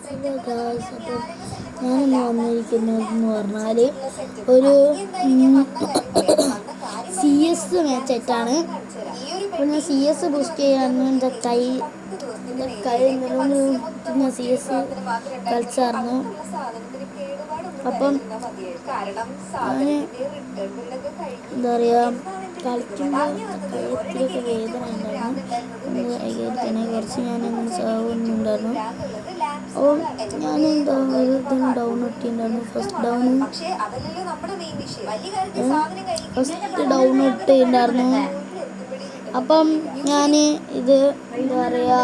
Hello guys, അപ്പം ഞാനിന്ന് വന്നിരിക്കുന്നതെന്ന് പറഞ്ഞാൽ ഒരു സി എസ് മാച്ചായിട്ടാണ്. അപ്പോൾ ഞാൻ സി എസ് ബൂസ്റ്റ് ചെയ്യായിരുന്നു. എൻ്റെ കൈ ഞാൻ സി എസ് കളിച്ചായിരുന്നു. അപ്പം ഞാൻ എന്താ പറയുക, കളിക്കുമ്പോൾ കഴുത്തിലൊക്കെ വേദന ഉണ്ടായിരുന്നു. കൈകാരിക്കണേ കുറച്ച് ഞാനങ്ങനെ സാവുന്നുണ്ടായിരുന്നു. അപ്പോൾ ഞാൻ ഡൗൺ ഇട്ടിട്ടുണ്ടായിരുന്നു. ഫസ്റ്റ് ഡൗൺ ഇട്ടിട്ടുണ്ടായിരുന്നു. അപ്പം ഞാൻ ഇത് എന്താ പറയുക,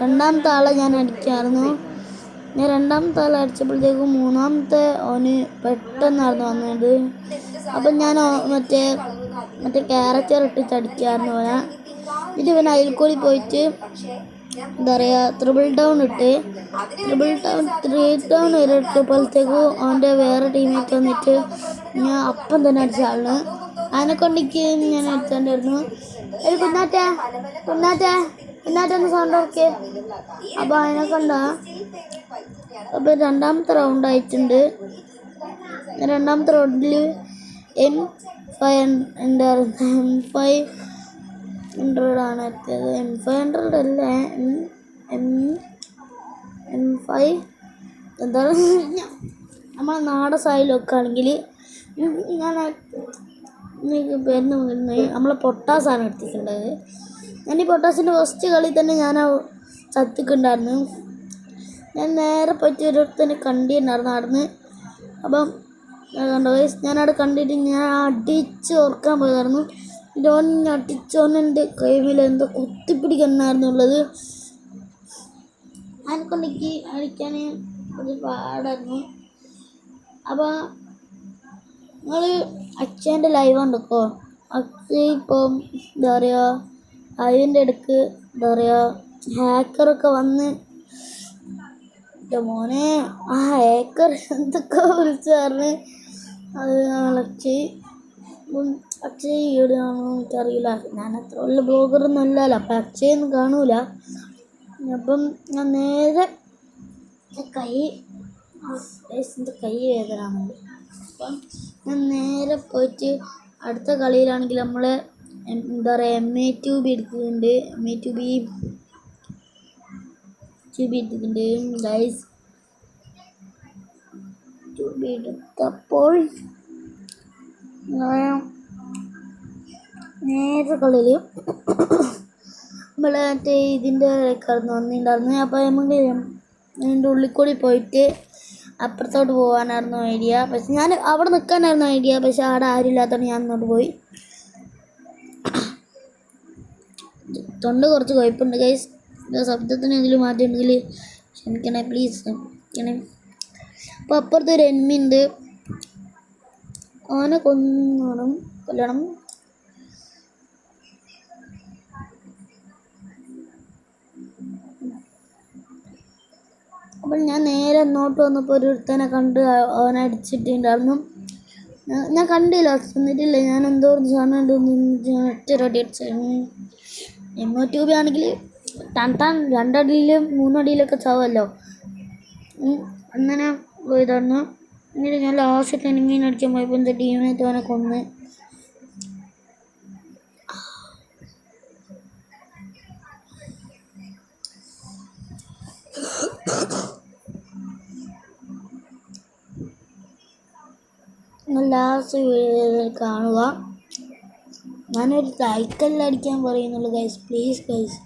രണ്ടാമത്തെ ആളെ ഞാൻ അടിക്കായിരുന്നു. ഞാൻ രണ്ടാമത്തെ ആളെ അടിച്ചപ്പോഴത്തേക്കും മൂന്നാമത്തെ ഓന് പെട്ടെന്നായിരുന്നു വന്നത്. അപ്പം ഞാൻ മറ്റേ ക്യാരക്ടർ ഇട്ടിട്ട് അടിക്കായിരുന്നു ഓനെ. എന്നിട്ട് ഇവൻ അതിൽ കൂടി പോയിട്ട് എന്താ പറയുക, ത്രിബിൾ ഡൗൺ ഇട്ട് ത്രീ ഡൗൺ വരെ ഇട്ടപ്പോഴത്തേക്കും അവൻ്റെ വേറെ ടീമേറ്റ് വന്നിട്ട് ഞാൻ അപ്പം തന്നെ അടിച്ച ആളിന് അതിനെ കൊണ്ടിക്ക് ഞാൻ അടിച്ചോണ്ടായിരുന്നു. ഒരു കുന്നാറ്റെ ഒന്ന് സൗണ്ട് ഓക്കെ. അപ്പോൾ അതിനെ കൊണ്ടാ. അപ്പോൾ രണ്ടാമത്തെ റൗണ്ട് ആയിട്ടുണ്ട്. രണ്ടാമത്തെ റൗണ്ടിൽ M500 ആണ് എത്തിയത്. M500 അല്ല, M5 എന്താണ് നമ്മളെ നാടൻ സായിലൊക്കെ ആണെങ്കിൽ ഞാൻ പേരുന്ന നമ്മളെ പൊട്ടാസാണ് എടുത്തിട്ടുണ്ടായത്. ഞാൻ ഈ പൊട്ടാസിൻ്റെ ഫസ്റ്റ് കളി തന്നെ ഞാൻ ചത്തിക്കുണ്ടായിരുന്നു. ഞാൻ നേരെ പോയിട്ട് ഒരിടത്തന്നെ കണ്ടിട്ടുണ്ടായിരുന്നു നടന്ന്. അപ്പം കണ്ടോ ഗൈസ്, ഞാനവിടെ കണ്ടിട്ട് ഞാൻ അടിച്ച് ഓർക്കാൻ പോയതായിരുന്നു. അടിച്ചോൻ്റെ കൈമിൽ എന്തോ കുത്തിപ്പിടിക്കണമായിരുന്നുള്ളത്. അതിനെക്കൊണ്ടെനിക്ക് അടിക്കാൻ ഒരു പാടായിരുന്നു. അപ്പോൾ നിങ്ങൾ അച്ഛൻ്റെ ലൈവ് ഉണ്ടോ? അച്ഛൻ ഇപ്പം എന്താ പറയുക, അതിൻ്റെ ഇടയ്ക്ക് എന്താ പറയുക, ഹാക്കറൊക്കെ വന്ന് മോനെ ആ ഹാക്കർ എന്തൊക്കെ വിളിച്ച് പറഞ്ഞ് അത് അച്ഛൻ ഈടെയാണോ എനിക്കറിയില്ല. ഞാൻ അത്ര വലിയ ബ്ലോഗറൊന്നും അല്ലല്ലോ, അപ്പം അച്ഛയൊന്നും കാണൂല. അപ്പം ഞാൻ നേരെ കൈ വേദന. അപ്പം ഞാൻ നേരെ പോയിട്ട് അടുത്ത കളിയിലാണെങ്കിൽ നമ്മളെ എന്താ പറയുക MA2B എടുക്കുന്നുണ്ട്. MA2B എടുത്തിട്ടുണ്ട് ഗൈസ്. എടുത്തപ്പോൾ നേരെ കളിയിൽ നമ്മളെ മറ്റേ ഇതിൻ്റെ കടന്ന് വന്നിട്ടുണ്ടായിരുന്നു. അപ്പോൾ നമുക്ക് അതിൻ്റെ ഉള്ളിൽ കൂടി പോയിട്ട് അപ്പുറത്തോട്ട് പോകാനായിരുന്നു ഐഡിയ. പക്ഷെ ഞാൻ അവിടെ നിൽക്കാനായിരുന്നു ഐഡിയ. പക്ഷെ അവിടെ ആരുമില്ലാത്തതുകൊണ്ട് ഞാൻ അങ്ങോട്ട് പോയി. തൊണ്ട കുറച്ച് കുഴപ്പമുണ്ട് ഗൈസ്. ശബ്ദത്തിന് എന്തെങ്കിലും മാറ്റം ഉണ്ടെങ്കിൽ ക്ഷമിക്കണേ, പ്ലീസ് ക്ഷമിക്കണേ. അപ്പോൾ അപ്പുറത്ത് ഒരു എനിമിയുണ്ട്. ഓനെ കൊല്ലണം. അപ്പോൾ ഞാൻ നേരെ ഇങ്ങോട്ട് വന്നപ്പോൾ ഒരുത്തനെ കണ്ട് അവനെ അടിച്ചിട്ടുണ്ടായിരുന്നു. ഞാൻ കണ്ടില്ല, എന്നിട്ടില്ല, ഞാൻ എന്തോ സാധനം ഒറ്റൊരടി അടിച്ചായിരുന്നു. M2B ആണെങ്കിൽ രണ്ടടിയിലും മൂന്നടിയിലൊക്കെ ചാവുമല്ലോ. അങ്ങനെ പോയതായിരുന്നു. എന്നിട്ട് ഞാൻ ലാസ്റ്റ് എനിമീൻ അടിക്കാൻ പോയപ്പോൾ എൻ്റെ ടീമേറ്റ് അവനെ കൊന്ന്. ലാസ്റ്റ് വീഡിയോയിൽ കാണുക. ഞാനൊരു സൈക്കിളിൽ അടിക്കാൻ പറയുന്നുള്ളൂ ഗൈസ്, പ്ലീസ് ഗൈസ്.